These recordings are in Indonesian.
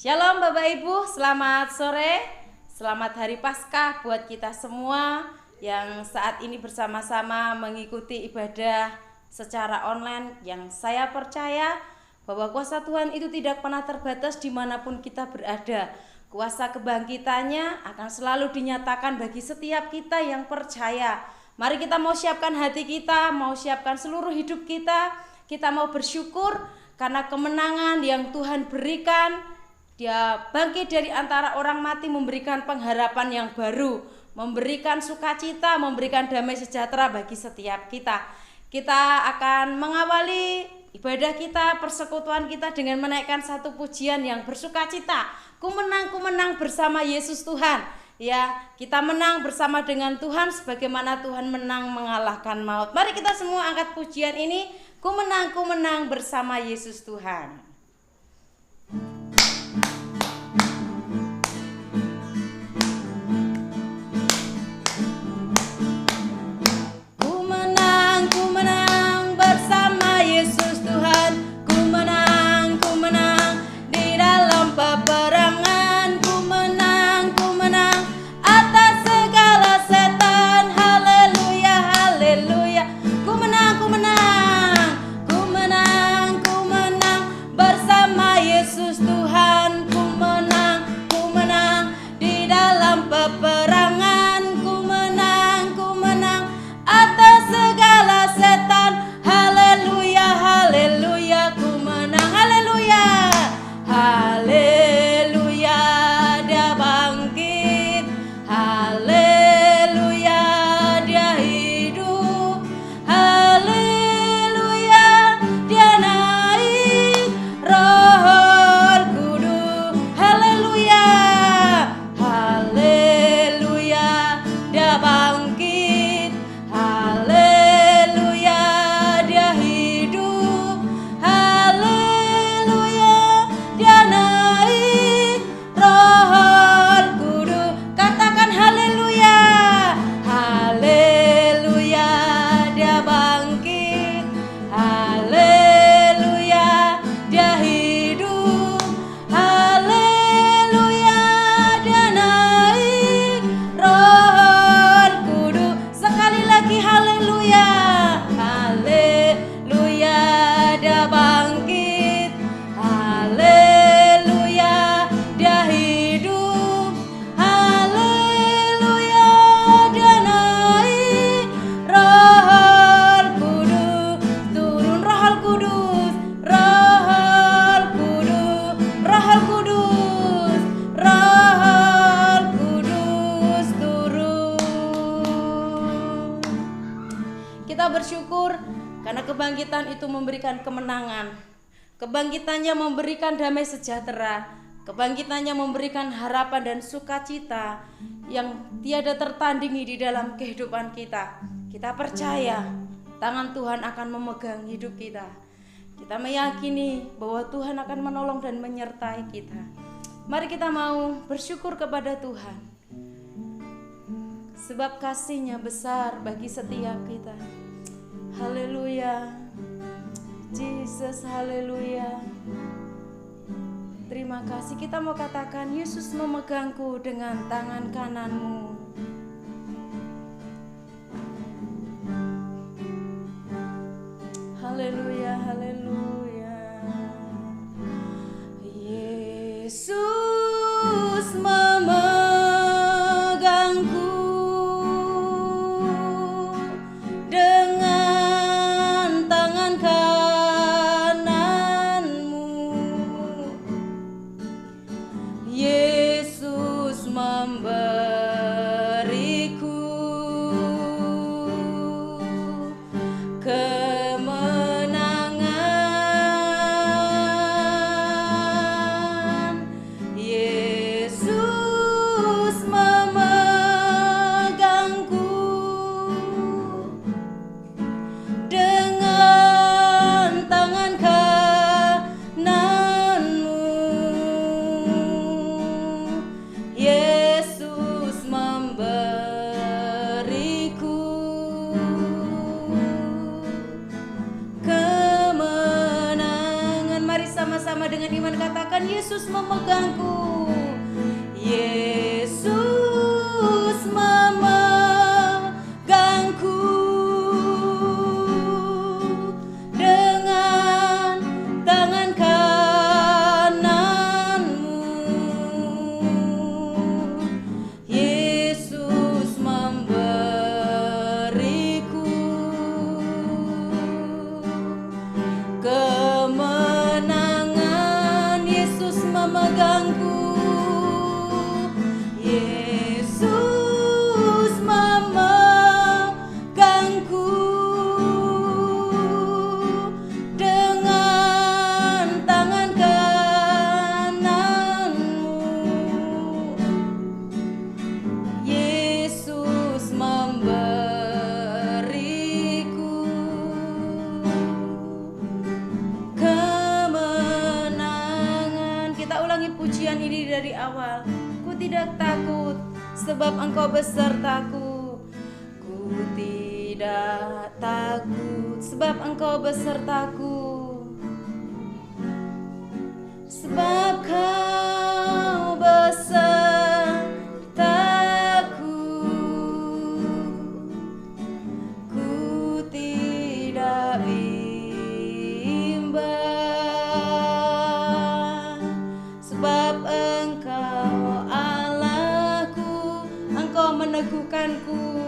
Shalom Bapak Ibu, selamat sore, selamat hari Paskah buat kita semua yang saat ini bersama-sama mengikuti ibadah secara online. Yang saya percaya bahwa kuasa Tuhan itu tidak pernah terbatas dimanapun kita berada. Kuasa kebangkitannya akan selalu dinyatakan bagi setiap kita yang percaya. Mari kita mau siapkan hati kita, mau siapkan seluruh hidup kita mau bersyukur karena kemenangan yang Tuhan berikan. Dia bangkit dari antara orang mati, memberikan pengharapan yang baru, memberikan sukacita, memberikan damai sejahtera bagi setiap kita. Kita akan mengawali ibadah kita, persekutuan kita dengan menaikkan satu pujian yang bersukacita. Ku menang bersama Yesus Tuhan. Ya, kita menang bersama dengan Tuhan sebagaimana Tuhan menang mengalahkan maut. Mari kita semua angkat pujian ini. Ku menang bersama Yesus Tuhan. Kebangkitan itu memberikan kemenangan. Kebangkitannya memberikan damai sejahtera. Kebangkitannya memberikan harapan dan sukacita yang tiada tertandingi di dalam kehidupan kita. Kita percaya tangan Tuhan akan memegang hidup kita. Kita meyakini bahwa Tuhan akan menolong dan menyertai kita. Mari kita mau bersyukur kepada Tuhan, sebab kasih-Nya besar bagi setiap kita. Haleluya, Jesus, haleluya. Terima kasih. Kita mau katakan, Yesus memegangku dengan tangan kanan-Mu. Haleluya, haleluya. Yesus memegangku memberikan katakan Yesus memegangku. Yesus memegangku dengan tangan kananmu. Yesus memberiku kemenangan. Yesus memegangku. Yesus memegangku dengan tangan kananmu. Yesus memberiku kemenangan. Kita ulangi pujian ini dari awal. Ku tidak takut sebab Engkau besertaku. Ku tidak takut sebab Engkau besertaku. Sebab Kau besertaku, ku tidak bimbang. Sebab Engkau Allahku, Engkau meneguhkanku.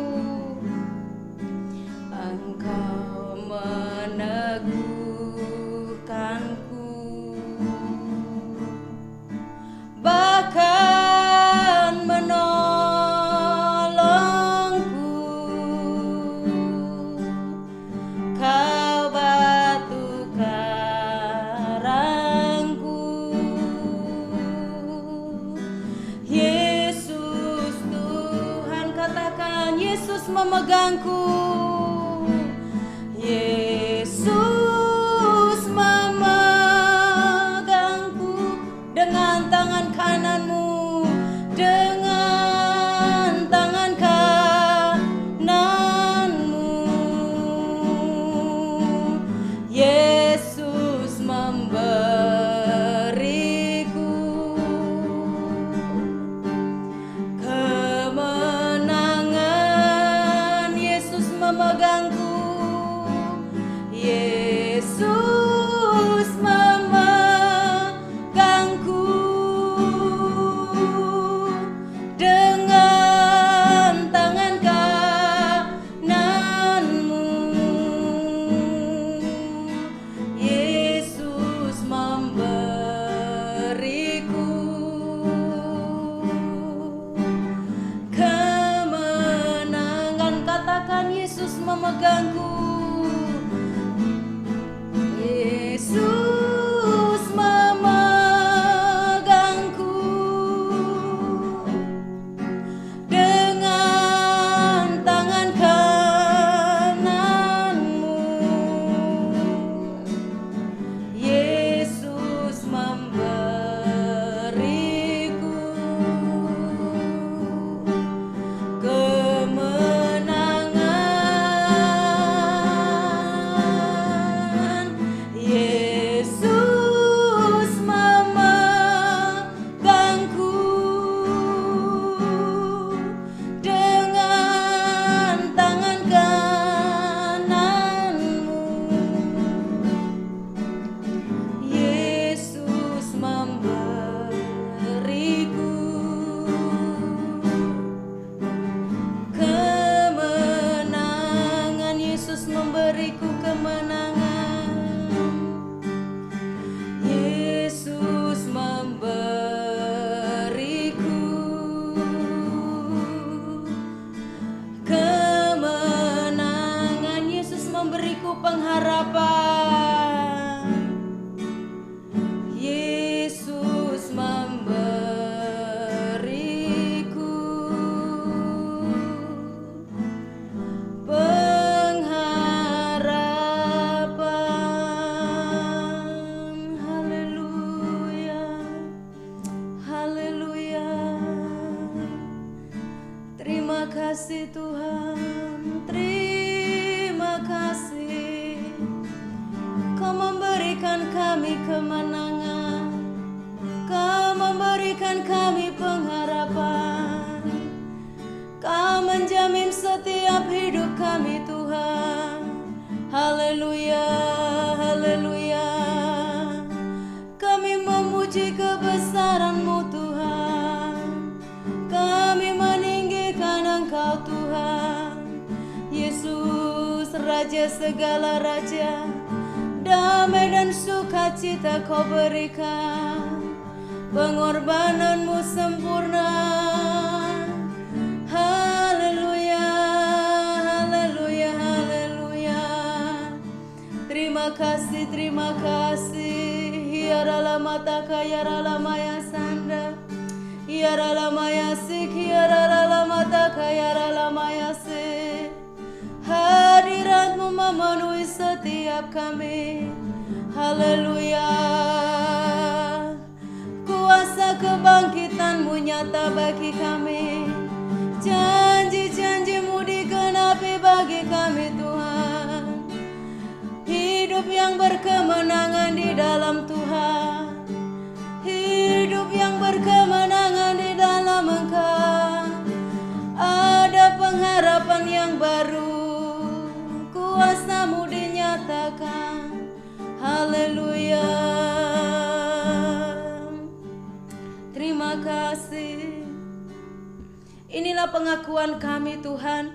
Engkau meneguhkanku, bahkan menolongku. Kau batu karangku. Yesus Tuhan, katakan Yesus memegangku. Yesus memegangku dengan tangan kananmu, dengan tangan kananmu. Yesus memberiku kemenangan. Yesus memegangku. Yesus memegangku dengan tangan kananmu. Yesus memberiku kemenangan. Katakan Yesus memegangku. Yesus memegangku dengan tangan kananmu. Yesus memberiku kemenangan. Yesus memegangku dengan tangan kananmu. Yesus memberiku kemenangan. Yesus memberiku kemenangan. Yesus memberiku kemenangan. Yesus memberiku pengharapan. Yesus memberiku pengharapan. Haleluya, haleluya. Terima kasih Tuhan, terima kasih. Kau memberikan kami kemenangan. Kau memberikan kami pengharapan, Kau menjamin setiap hidup kami Tuhan. Haleluya, haleluya. Kami memuji kebesaran-Mu Tuhan, kami meninggikan Engkau Tuhan. Yesus, Raja segala raja, damai dan sukacita Kau berikan, pengorbanan-Mu sempurna. Haleluya, haleluya, haleluya. Terima kasih, terima kasih. Yarala mataka, yarala maya sanda, yarala maya sik, yarala mataka, yarala maya sik. Hadirat-Mu memenuhi setiap kami. Haleluya. Kuasa kebangkitan-Mu nyata bagi kami, janji-janji-Mu digenapi bagi kami Tuhan. Hidup yang berkemenangan di dalam Tuhan, hidup yang berkemenangan di dalam Engkau. Ada pengharapan yang baru, kuasa-Mu dinyatakan. Haleluya. Terima kasih. Inilah pengakuan kami Tuhan.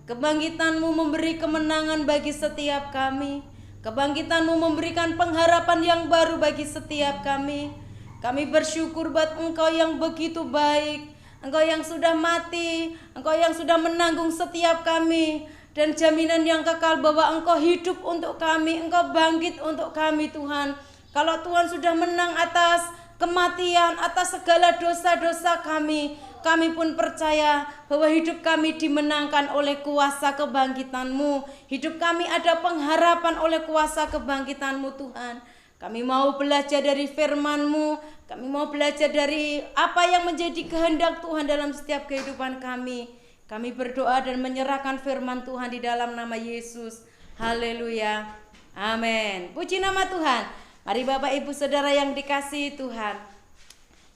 Kebangkitan-Mu memberi kemenangan bagi setiap kami. Kebangkitan-Mu memberikan pengharapan yang baru bagi setiap kami. Kami bersyukur buat Engkau yang begitu baik, Engkau yang sudah mati, Engkau yang sudah menanggung setiap kami, dan jaminan yang kekal bahwa Engkau hidup untuk kami, Engkau bangkit untuk kami Tuhan. Kalau Tuhan sudah menang atas kematian, atas segala dosa-dosa kami pun percaya bahwa hidup kami dimenangkan oleh kuasa kebangkitan-Mu. Hidup kami ada pengharapan oleh kuasa kebangkitan-Mu Tuhan. Kami mau belajar dari firman-Mu, kami mau belajar dari apa yang menjadi kehendak Tuhan dalam setiap kehidupan kami. Kami berdoa dan menyerahkan firman Tuhan di dalam nama Yesus. Haleluya. Amin. Puji nama Tuhan. Mari Bapak Ibu Saudara yang dikasihi Tuhan,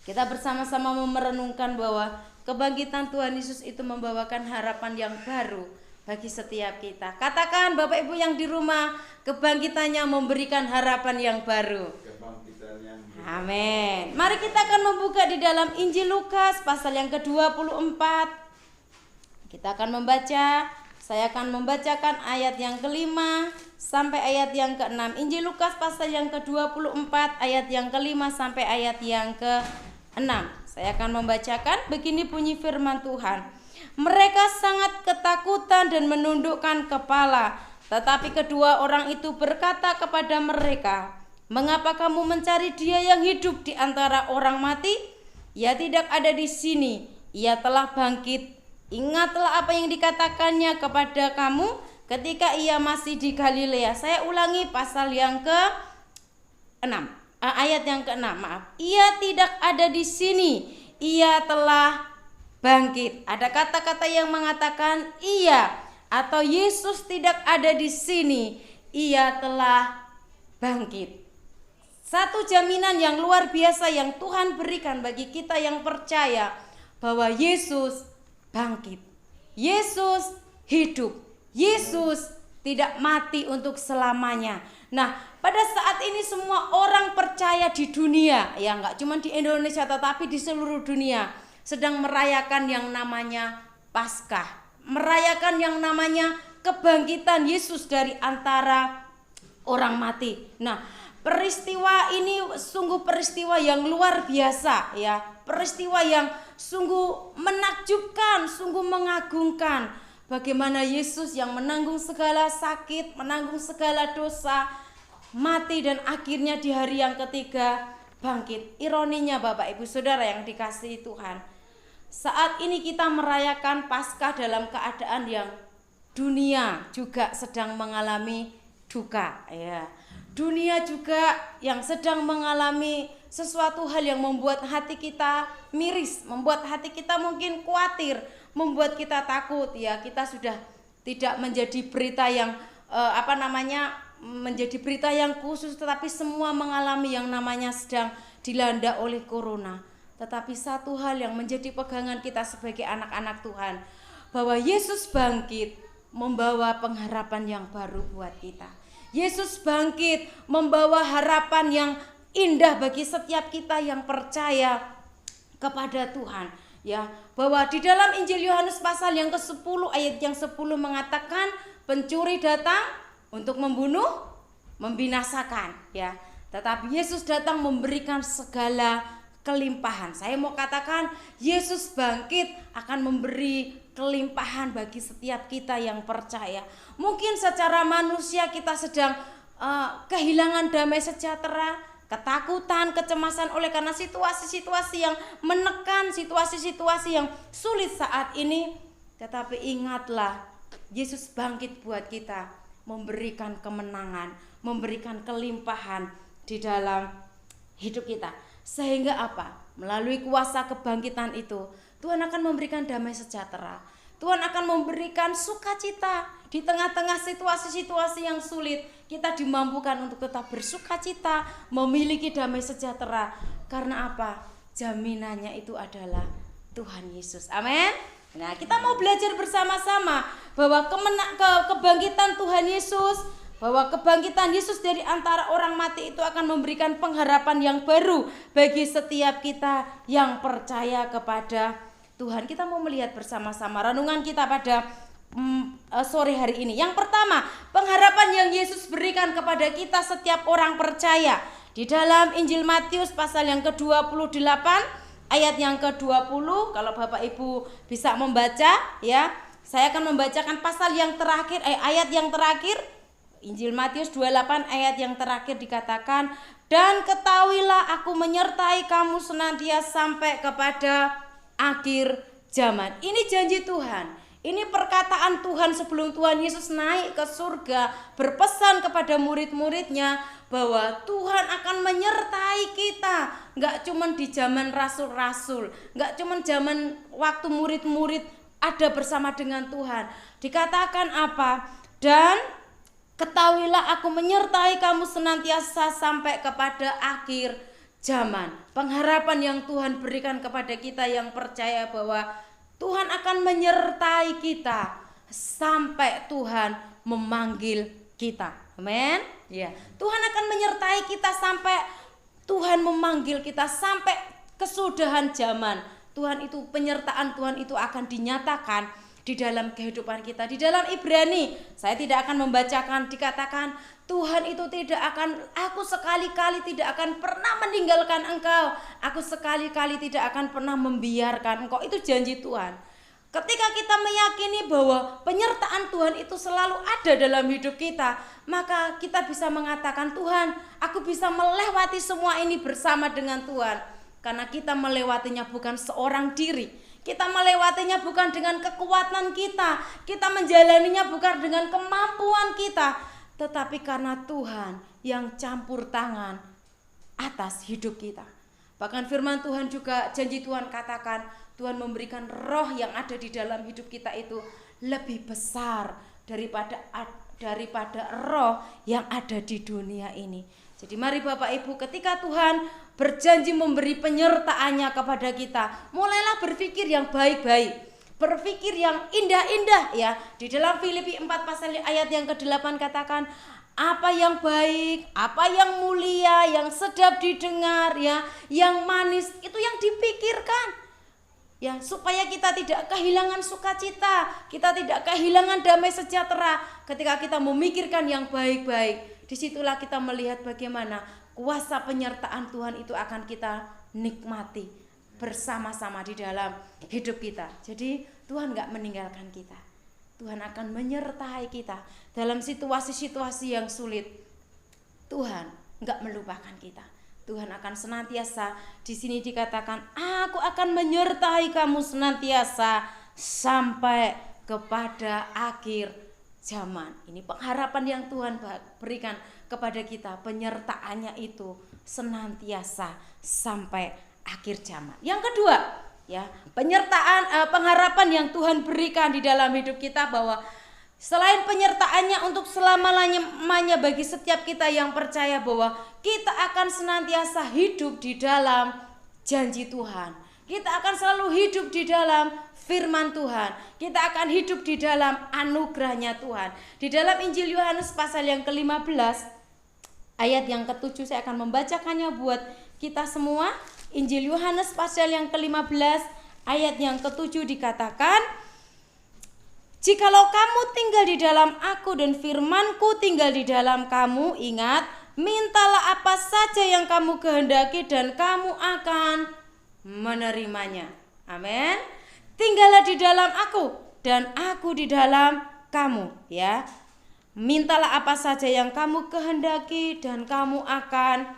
kita bersama-sama merenungkan bahwa kebangkitan Tuhan Yesus itu membawakan harapan yang baru bagi setiap kita. Katakan Bapak Ibu yang di rumah, kebangkitannya memberikan harapan yang baru. Amin. Mari kita akan membuka di dalam Injil Lukas pasal yang ke-24. Kita akan membaca, saya akan membacakan ayat yang ke-5 sampai ayat yang ke-6. Injil Lukas pasal yang ke-24 ayat yang ke-5 sampai ayat yang ke-6. Saya akan membacakan, begini bunyi firman Tuhan. Mereka sangat ketakutan dan menundukkan kepala. Tetapi kedua orang itu berkata kepada mereka, "Mengapa kamu mencari Dia yang hidup di antara orang mati? Ia tidak ada di sini, Ia telah bangkit. Ingatlah apa yang dikatakannya kepada kamu ketika Ia masih di Galilea." Saya ulangi pasal yang ke-6, ayat yang ke-6, maaf. Ia tidak ada di sini, Ia telah bangkit. Ada kata-kata yang mengatakan Ia atau Yesus tidak ada di sini, Ia telah bangkit. Satu jaminan yang luar biasa yang Tuhan berikan bagi kita yang percaya bahwa Yesus bangkit. Yesus hidup. Yesus tidak mati untuk selamanya. Nah, pada saat ini semua orang percaya di dunia, ya enggak cuma di Indonesia tetapi di seluruh dunia, sedang merayakan yang namanya Paskah, merayakan yang namanya kebangkitan Yesus dari antara orang mati. Nah, peristiwa ini sungguh peristiwa yang luar biasa, ya, peristiwa yang sungguh menakjubkan, sungguh mengagumkan. Bagaimana Yesus yang menanggung segala sakit, menanggung segala dosa, mati dan akhirnya di hari yang ketiga bangkit. Ironinya Bapak Ibu Saudara yang dikasihi Tuhan, saat ini kita merayakan Paskah dalam keadaan yang dunia juga sedang mengalami duka, ya. Dunia juga yang sedang mengalami sesuatu hal yang membuat hati kita miris, membuat hati kita mungkin khawatir, membuat kita takut, ya. Kita sudah tidak menjadi berita yang menjadi berita yang khusus, tetapi semua mengalami yang namanya sedang dilanda oleh corona. Tetapi satu hal yang menjadi pegangan kita sebagai anak-anak Tuhan, bahwa Yesus bangkit membawa pengharapan yang baru buat kita. Yesus bangkit membawa harapan yang indah bagi setiap kita yang percaya kepada Tuhan. Ya, bahwa di dalam Injil Yohanes pasal yang ke-10 ayat yang 10 mengatakan pencuri datang untuk membunuh, membinasakan, ya. Tetapi Yesus datang memberikan segala kelimpahan. Saya mau katakan Yesus bangkit akan memberi kelimpahan bagi setiap kita yang percaya. Mungkin secara manusia kita sedang kehilangan damai sejahtera, ketakutan, kecemasan oleh karena situasi-situasi yang menekan, situasi-situasi yang sulit saat ini. Tetapi ingatlah, Yesus bangkit buat kita, memberikan kemenangan, memberikan kelimpahan di dalam hidup kita. Sehingga apa? Melalui kuasa kebangkitan itu, Tuhan akan memberikan damai sejahtera. Tuhan akan memberikan sukacita di tengah-tengah situasi-situasi yang sulit. Kita dimampukan untuk tetap bersukacita, memiliki damai sejahtera. Karena apa? Jaminannya itu adalah Tuhan Yesus. Amin. Nah, kita mau belajar bersama-sama bahwa kebangkitan Tuhan Yesus, bahwa kebangkitan Yesus dari antara orang mati itu akan memberikan pengharapan yang baru bagi setiap kita yang percaya kepada Tuhan. Kita mau melihat bersama-sama renungan kita pada sore hari ini. Yang pertama, pengharapan yang Yesus berikan kepada kita setiap orang percaya. Di dalam Injil Matius pasal yang ke-28 ayat yang ke-20, kalau Bapak Ibu bisa membaca, ya. Saya akan membacakan pasal yang terakhir, ayat yang terakhir. Injil Matius 28 ayat yang terakhir dikatakan, "Dan ketahuilah aku menyertai kamu senantiasa sampai kepada akhir zaman." Ini janji Tuhan. Ini perkataan Tuhan sebelum Tuhan Yesus naik ke surga, berpesan kepada murid-muridnya bahwa Tuhan akan menyertai kita. Enggak cuma di zaman rasul-rasul, enggak cuma zaman waktu murid-murid ada bersama dengan Tuhan. Dikatakan apa? Dan ketahuilah aku menyertai kamu senantiasa sampai kepada akhir zaman. Pengharapan yang Tuhan berikan kepada kita yang percaya bahwa Tuhan akan menyertai kita sampai Tuhan memanggil kita. Amin. Ya. Tuhan akan menyertai kita sampai Tuhan memanggil kita, sampai kesudahan zaman. Tuhan itu, penyertaan Tuhan itu akan dinyatakan di dalam kehidupan kita. Di dalam Ibrani, saya tidak akan membacakan, dikatakan Tuhan itu tidak akan, aku sekali-kali tidak akan pernah meninggalkan engkau, aku sekali-kali tidak akan pernah membiarkan engkau. Itu janji Tuhan. Ketika kita meyakini bahwa penyertaan Tuhan itu selalu ada dalam hidup kita, maka kita bisa mengatakan, Tuhan, aku bisa melewati semua ini bersama dengan Tuhan. Karena kita melewatinya bukan seorang diri, kita melewatinya bukan dengan kekuatan kita, kita menjalaninya bukan dengan kemampuan kita, tetapi karena Tuhan yang campur tangan atas hidup kita. Bahkan firman Tuhan juga, janji Tuhan katakan, Tuhan memberikan roh yang ada di dalam hidup kita itu lebih besar daripada roh yang ada di dunia ini. Jadi mari Bapak Ibu, ketika Tuhan berjanji memberi penyertaannya kepada kita, mulailah berpikir yang baik-baik, berpikir yang indah-indah, ya. Di dalam Filipi 4 pasal ayat yang ke-8 katakan, apa yang baik, apa yang mulia, yang sedap didengar, ya, yang manis, itu yang dipikirkan. Ya, supaya kita tidak kehilangan sukacita, kita tidak kehilangan damai sejahtera ketika kita memikirkan yang baik-baik. Disitulah kita melihat bagaimana kuasa penyertaan Tuhan itu akan kita nikmati bersama-sama di dalam hidup kita. Jadi Tuhan gak meninggalkan kita, Tuhan akan menyertai kita dalam situasi-situasi yang sulit. Tuhan gak melupakan kita. Tuhan akan senantiasa, di sini dikatakan, aku akan menyertai kamu senantiasa sampai kepada akhir zaman. Ini pengharapan yang Tuhan berikan kepada kita, penyertaannya itu senantiasa sampai akhir zaman. Yang kedua, ya, pengharapan yang Tuhan berikan di dalam hidup kita bahwa Selain penyertaannya untuk selama-lamanya bagi setiap kita yang percaya bahwa kita akan senantiasa hidup di dalam janji Tuhan. Kita akan selalu hidup di dalam firman Tuhan. Kita akan hidup di dalam anugerahnya Tuhan. Di dalam Injil Yohanes pasal yang ke-15 ayat yang ke-7 saya akan membacakannya buat kita semua. Injil Yohanes pasal yang ke-15 ayat yang ke-7 dikatakan, "Jikalau kamu tinggal di dalam aku dan firmanku tinggal di dalam kamu, ingat, mintalah apa saja yang kamu kehendaki dan kamu akan menerimanya." Amin. Tinggallah di dalam aku dan aku di dalam kamu, ya. Mintalah apa saja yang kamu kehendaki dan kamu akan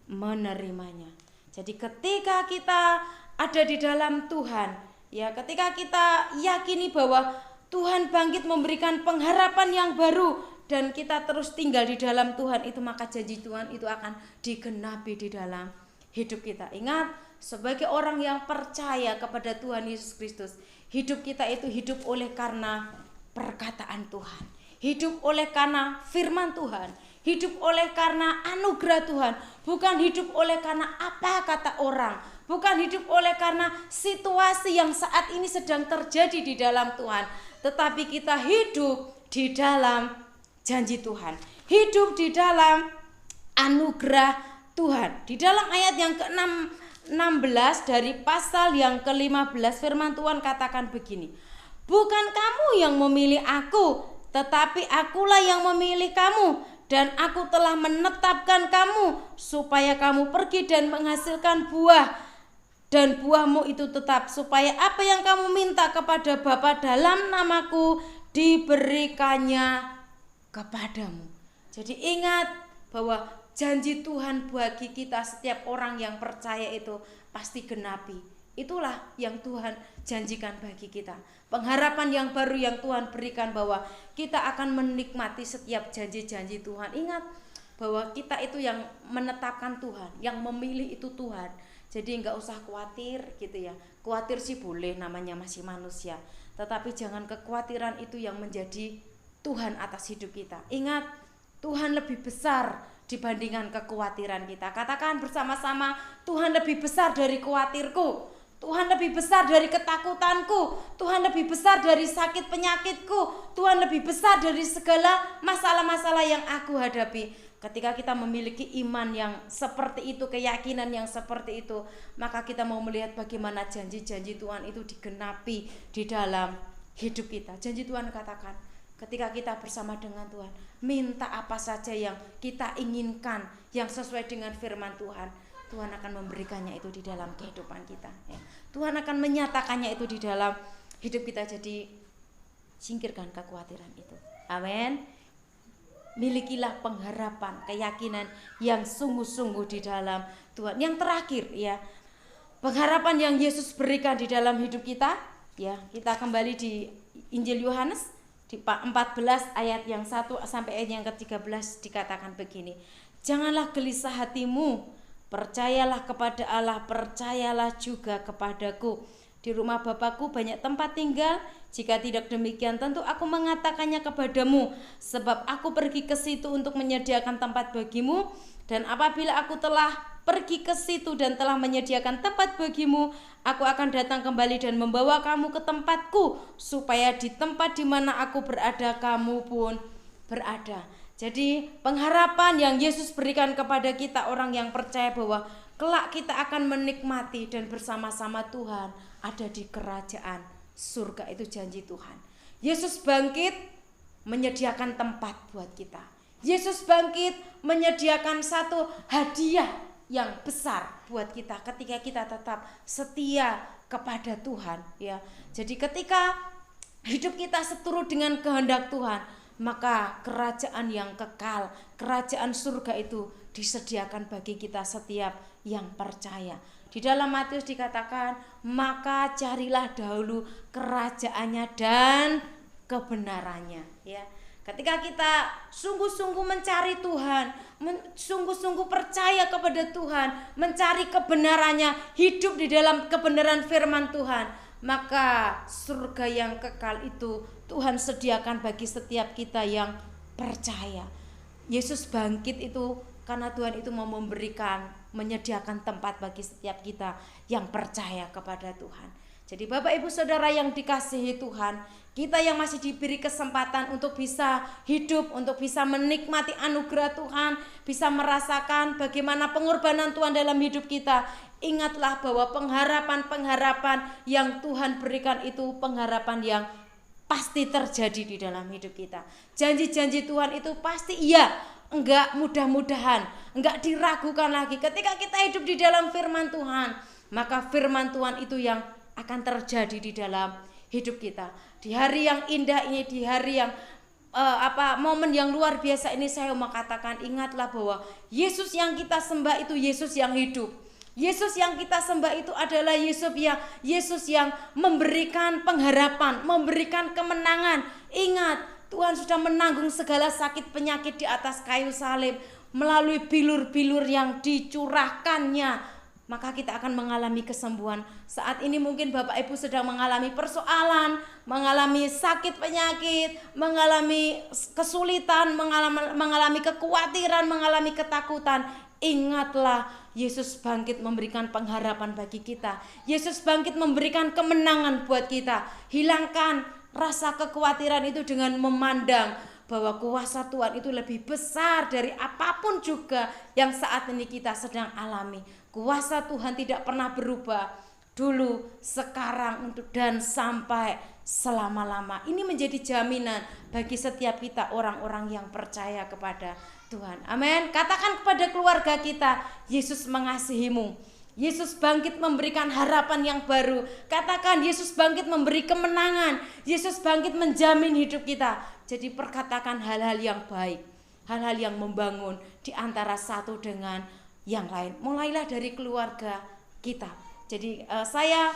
menerimanya. Jadi ketika kita ada di dalam Tuhan, ya, ketika kita yakini bahwa Tuhan bangkit memberikan pengharapan yang baru dan kita terus tinggal di dalam Tuhan itu, maka janji Tuhan itu akan digenapi di dalam hidup kita. Ingat, sebagai orang yang percaya kepada Tuhan Yesus Kristus, hidup kita itu hidup oleh karena perkataan Tuhan, hidup oleh karena firman Tuhan, hidup oleh karena anugerah Tuhan, bukan hidup oleh karena apa kata orang, bukan hidup oleh karena situasi yang saat ini sedang terjadi di dalam Tuhan, tetapi kita hidup di dalam janji Tuhan, hidup di dalam anugerah Tuhan. Di dalam ayat yang ke-16 dari pasal yang ke-15 firman Tuhan katakan begini, "Bukan kamu yang memilih aku, tetapi akulah yang memilih kamu, dan aku telah menetapkan kamu supaya kamu pergi dan menghasilkan buah, dan buahmu itu tetap, supaya apa yang kamu minta kepada Bapa dalam namaku diberikannya kepadamu." Jadi ingat bahwa janji Tuhan bagi kita setiap orang yang percaya itu pasti genapi. Itulah yang Tuhan janjikan bagi kita. Pengharapan yang baru yang Tuhan berikan bahwa kita akan menikmati setiap janji-janji Tuhan. Ingat bahwa kita itu yang menetapkan Tuhan, yang memilih itu Tuhan. Jadi enggak usah khawatir gitu ya. Khawatir sih boleh, namanya masih manusia. Tetapi jangan kekhawatiran itu yang menjadi Tuhan atas hidup kita. Ingat, Tuhan lebih besar dibandingkan kekhawatiran kita. Katakan bersama-sama, Tuhan lebih besar dari khawatirku, Tuhan lebih besar dari ketakutanku, Tuhan lebih besar dari sakit penyakitku, Tuhan lebih besar dari segala masalah-masalah yang aku hadapi. Ketika kita memiliki iman yang seperti itu, keyakinan yang seperti itu, maka kita mau melihat bagaimana janji-janji Tuhan itu digenapi di dalam hidup kita. Janji Tuhan katakan, ketika kita bersama dengan Tuhan, minta apa saja yang kita inginkan yang sesuai dengan firman Tuhan, Tuhan akan memberikannya itu di dalam kehidupan kita, ya. Tuhan akan menyatakannya itu di dalam hidup kita. Jadi singkirkan kekhawatiran itu. Amin. Milikilah pengharapan, keyakinan yang sungguh-sungguh di dalam Tuhan. Yang terakhir, ya, pengharapan yang Yesus berikan di dalam hidup kita, ya. Kita kembali di Injil Yohanes di 14 ayat yang 1 sampai ayat yang ke-13 dikatakan begini, "Janganlah gelisah hatimu, percayalah kepada Allah, percayalah juga kepadaku. Di rumah Bapakku banyak tempat tinggal. Jika tidak demikian, tentu aku mengatakannya kepadamu, sebab aku pergi ke situ untuk menyediakan tempat bagimu. Dan apabila aku telah pergi ke situ dan telah menyediakan tempat bagimu, aku akan datang kembali dan membawa kamu ke tempatku, supaya di tempat di mana aku berada, kamu pun berada." Jadi pengharapan yang Yesus berikan kepada kita orang yang percaya bahwa kelak kita akan menikmati dan bersama-sama Tuhan ada di kerajaan surga, itu janji Tuhan. Yesus bangkit menyediakan tempat buat kita. Yesus bangkit menyediakan satu hadiah yang besar buat kita ketika kita tetap setia kepada Tuhan, ya. Jadi ketika hidup kita seturut dengan kehendak Tuhan, maka kerajaan yang kekal, kerajaan surga itu disediakan bagi kita setiap yang percaya. Di dalam Matius dikatakan, "Maka carilah dahulu kerajaannya dan kebenarannya." Ya, ketika kita sungguh-sungguh mencari Tuhan, sungguh-sungguh percaya kepada Tuhan, mencari kebenarannya, hidup di dalam kebenaran firman Tuhan, maka surga yang kekal itu Tuhan sediakan bagi setiap kita yang percaya. Yesus bangkit itu karena Tuhan itu mau menyediakan tempat bagi setiap kita yang percaya kepada Tuhan. Jadi Bapak Ibu Saudara yang dikasihi Tuhan, kita yang masih diberi kesempatan untuk bisa hidup, untuk bisa menikmati anugerah Tuhan, bisa merasakan bagaimana pengorbanan Tuhan dalam hidup kita. Ingatlah bahwa pengharapan-pengharapan yang Tuhan berikan itu pengharapan yang pasti terjadi di dalam hidup kita. Janji-janji Tuhan itu pasti iya, enggak mudah-mudahan, enggak diragukan lagi. Ketika kita hidup di dalam firman Tuhan, maka firman Tuhan itu yang akan terjadi di dalam hidup kita. Di hari yang indah ini, di hari yang momen yang luar biasa ini, saya mau katakan, ingatlah bahwa Yesus yang kita sembah itu Yesus yang hidup. Yesus yang kita sembah itu adalah Yesus yang memberikan pengharapan, memberikan kemenangan. Ingat, Tuhan sudah menanggung segala sakit penyakit di atas kayu salib melalui bilur-bilur yang dicurahkannya. Maka kita akan mengalami kesembuhan. Saat ini mungkin Bapak Ibu sedang mengalami persoalan, mengalami sakit penyakit, mengalami kesulitan, mengalami kekhawatiran, mengalami ketakutan. Ingatlah, Yesus bangkit memberikan pengharapan bagi kita. Yesus bangkit memberikan kemenangan buat kita. Hilangkan rasa kekhawatiran itu dengan memandang bahwa kuasa Tuhan itu lebih besar dari apapun juga yang saat ini kita sedang alami. Kuasa Tuhan tidak pernah berubah, dulu, sekarang, dan sampai selama-lama. Ini menjadi jaminan bagi setiap kita orang-orang yang percaya kepada Tuhan. Amin. Katakan kepada keluarga kita, Yesus mengasihimu. Yesus bangkit memberikan harapan yang baru. Katakan, Yesus bangkit memberi kemenangan. Yesus bangkit menjamin hidup kita. Jadi perkatakan hal-hal yang baik, hal-hal yang membangun di antara satu dengan yang lain. Mulailah dari keluarga kita. Jadi saya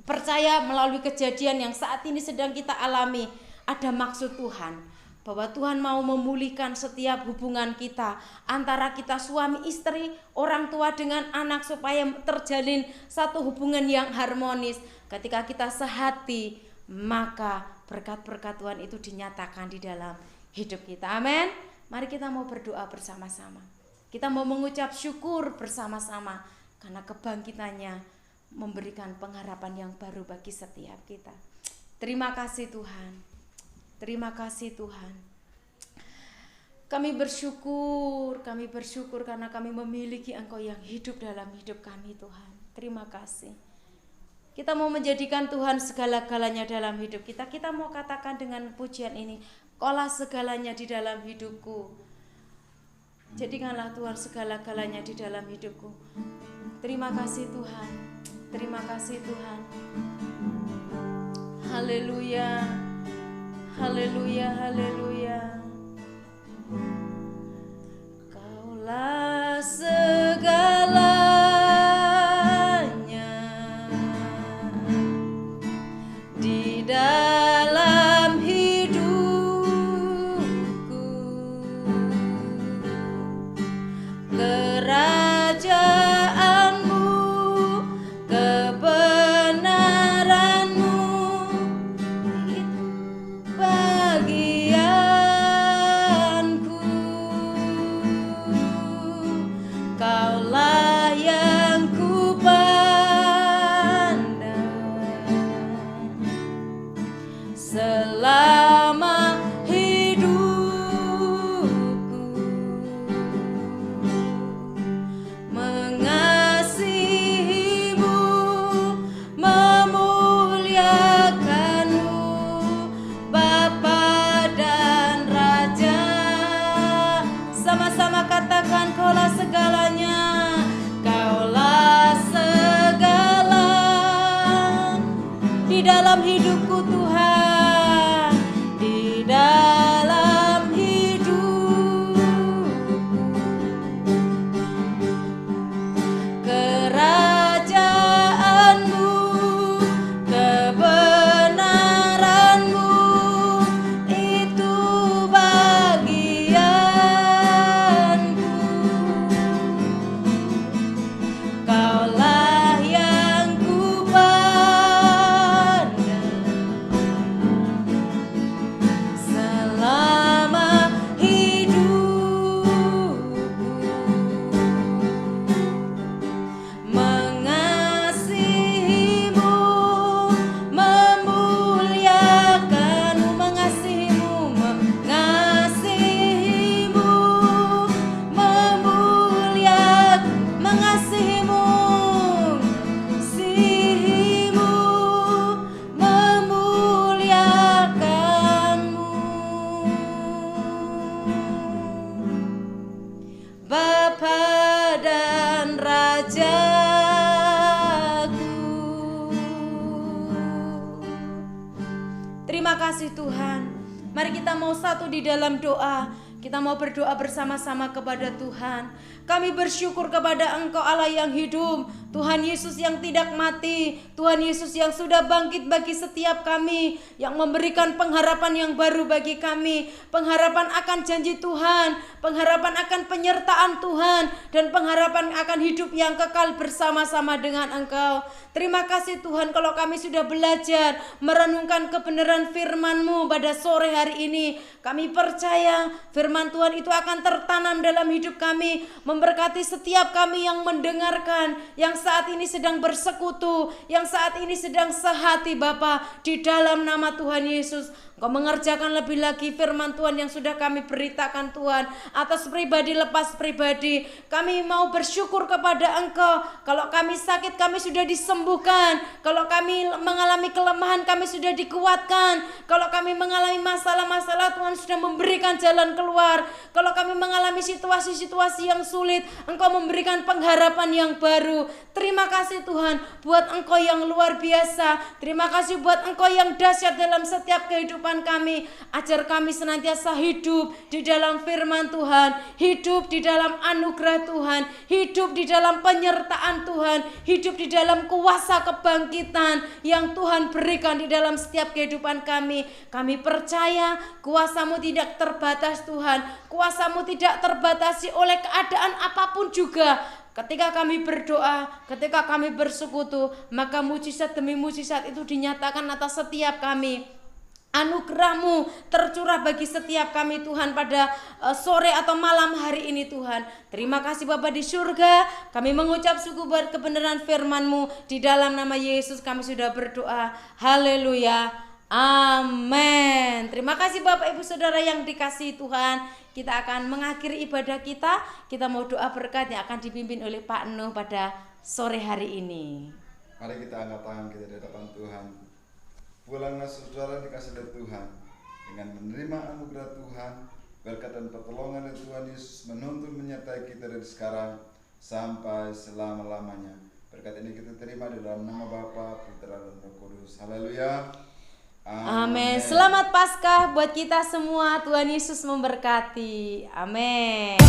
percaya melalui kejadian yang saat ini sedang kita alami, ada maksud Tuhan, bahwa Tuhan mau memulihkan setiap hubungan kita, antara kita suami istri, orang tua dengan anak, supaya terjalin satu hubungan yang harmonis. Ketika kita sehati, maka berkat-berkat Tuhan itu dinyatakan di dalam hidup kita. Amin. Mari kita mau berdoa bersama-sama. Kita mau mengucap syukur bersama-sama karena kebangkitannya memberikan pengharapan yang baru bagi setiap kita. Terima kasih Tuhan. Terima kasih Tuhan. Kami bersyukur karena kami memiliki Engkau yang hidup dalam hidup kami Tuhan. Terima kasih. Kita mau menjadikan Tuhan segala-galanya dalam hidup kita. Kita mau katakan dengan pujian ini, Kaulah segalanya di dalam hidupku. Jadikanlah Tuhan segala-galanya di dalam hidupku. Terima kasih Tuhan. Terima kasih Tuhan. Haleluya. Haleluya, haleluya. Kaulah segalanya di dalam hidupku. Kerajaanmu, kebenaranmu, bagianku. wajah-Ku. Terima kasih Tuhan. Mari kita mau satu di dalam doa. Kita mau berdoa bersama-sama kepada Tuhan. Kami bersyukur kepada Engkau Allah yang hidup, Tuhan Yesus yang tidak mati, Tuhan Yesus yang sudah bangkit bagi setiap kami, yang memberikan pengharapan yang baru bagi kami, pengharapan akan janji Tuhan, pengharapan akan penyertaan Tuhan, dan pengharapan akan hidup yang kekal bersama-sama dengan Engkau. Terima kasih Tuhan kalau kami sudah belajar merenungkan kebenaran firman-Mu pada sore hari ini. Kami percaya firman Tuhan itu akan tertanam dalam hidup kami, memberkati setiap kami yang mendengarkan, yang saat ini sedang bersekutu, yang saat ini sedang sehati Bapa, di dalam nama Tuhan Yesus. Engkau mengerjakan lebih lagi firman Tuhan yang sudah kami beritakan Tuhan, atas pribadi lepas pribadi. Kami mau bersyukur kepada Engkau. Kalau kami sakit kami sudah disembuhkan, kalau kami mengalami kelemahan kami sudah dikuatkan, kalau kami mengalami masalah-masalah Tuhan sudah memberikan jalan keluar, kalau kami mengalami situasi-situasi yang sulit Engkau memberikan pengharapan yang baru. Terima kasih Tuhan buat Engkau yang luar biasa. Terima kasih buat Engkau yang dahsyat dalam setiap kehidupan kami. Ajar kami senantiasa hidup di dalam firman Tuhan, hidup di dalam anugerah Tuhan, hidup di dalam penyertaan Tuhan, hidup di dalam kuasa kebangkitan yang Tuhan berikan di dalam setiap kehidupan kami. Kami percaya kuasa-Mu tidak terbatas Tuhan, kuasa-Mu tidak terbatasi oleh keadaan apapun juga. Ketika kami berdoa, ketika kami bersekutu, maka mujizat demi mujizat itu dinyatakan atas setiap kami. Anugerah-Mu tercurah bagi setiap kami Tuhan pada sore atau malam hari ini Tuhan. Terima kasih Bapa di surga. Kami mengucap syukur buat kebenaran firman-Mu. Di dalam nama Yesus kami sudah berdoa. Haleluya. Amin. Terima kasih Bapak Ibu Saudara yang dikasihi Tuhan. Kita akan mengakhiri ibadah kita. Kita mau doa berkat yang akan dipimpin oleh Pak Nuh pada sore hari ini. Mari kita angkat tangan kita di hadapan Tuhan. Pulanglah saudara dikasih oleh Tuhan dengan menerima anugerah Tuhan, berkat dan pertolongan dari Tuhan Yesus menuntun menyertai kita dari sekarang sampai selama-lamanya. Berkat ini kita terima di dalam nama Bapa, Putra dan Roh Kudus. Haleluya. Amin. Selamat Paskah buat kita semua. Tuhan Yesus memberkati. Amin.